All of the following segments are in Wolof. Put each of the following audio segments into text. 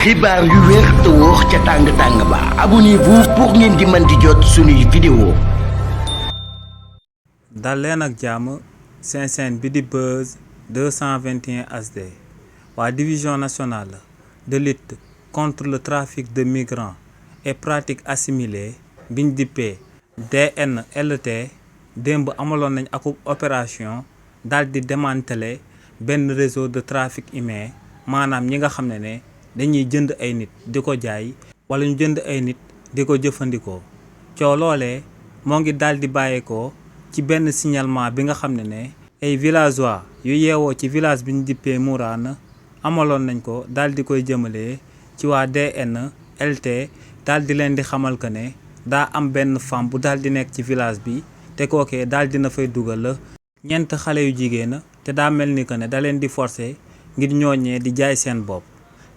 xibaar yu wér te wóor ca tàng-tàng ba abonnez-vous pour ngeen di mën di jot suñuy vidéo. dal leen ak jàmm seen chaîne bi di Buzz 221 HD waa division nationale de lutte contre le trafic de migrants et pratiques assimilées biñ dippee DNLT démb amaloon nañ ak opération daal di démanteler benn réseau de trafic humain maanaam ñi nga xam ne dañuy jënd ay nit di ko jaay wala ñu jënd ay nit di ko jëfandikoo coow loolee moo ngi daal di bàyyeekoo ci benn signalement bi nga xam ne ay villageois yu yeewoo ci village bi ñu dippee Mourane amaloon nañ ko daal di koy jëmalee ci waa DNLT daal di leen di xamal que ne daa am benn femme bu daal di nekk ci village bi te kookee daal dina fay dugal ñeent xale yu jigéen te daa mel ni que ne da leen di forcer ngir ñooñee di jaay seen bopp.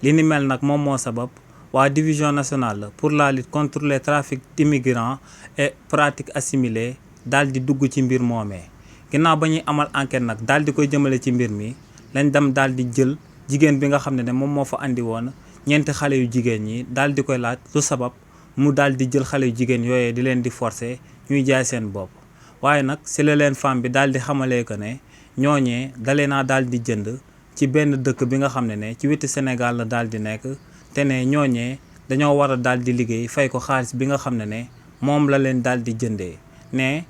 li ni mel nag moom moo sabab waa division nationale pour la lutte contre les trafics d'immigrants et pratiques assimilées daal di dugg ci mbir moomee ginnaaw ba ñuy amal enquête nag daal di koy jëmale ci mbir mi lañ dem daal di jël jigéen bi nga xam ne moom moo fa andi woon ñeenti xale yu jigéen ñi daal di koy laaj lu sabab mu daal di jël xale yu jigéen yooyee di leen di forcer ñuy jaay seen bopp waaye nag si la leen femme bi daal di xamalee que ne ñooñee dalee naa daal di jënd ci benn dëkk bi nga xam ne ci wetu Sénégal la daal di nekk te ne ñooñee dañoo war a daal di liggéey fay ko xaalis bi nga xam ne moom la leen daal di jëndee ne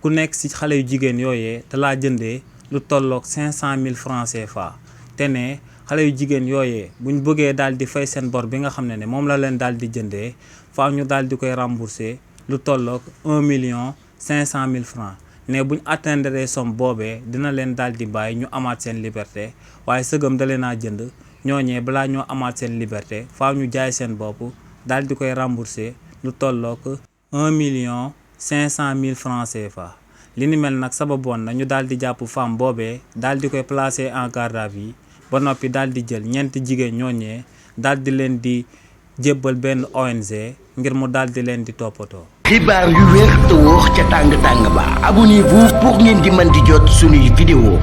ku nekk ci xale yu jigéen yooyee te laa jëndee lu tolloog 500 000 francs CFA te ne xale yu jigéen yooyee buñ bëggee daal di fay seen bor bi nga xam ne moom la leen daal di jëndee faaw ñu daal di koy rembourser lu tolloog 1,5 million francs ne buñ atteindre somme boobee dina leen daal di bàyyi ñu amaat seen liberté waaye sëgëm da leen a jënd ñooñee balaa ñoo amaat seen liberté faaw ñu jaay seen bopp daal di koy rembourser lu tolloog 1,5 million francs CFA li ni mel nag sababoon na ñu daal di jàpp femme boobee daal di koy placer en garde à vue ba noppi daal di jël ñeenti jigéen ñooñee daal di leen di jébbal benn ONG ngir mu daal di leen di toppatoo. xibaar yu wér te wóor ca tàng-tàng ba abonnez-vous pour ngeen di mën di jot suñuy vidéo.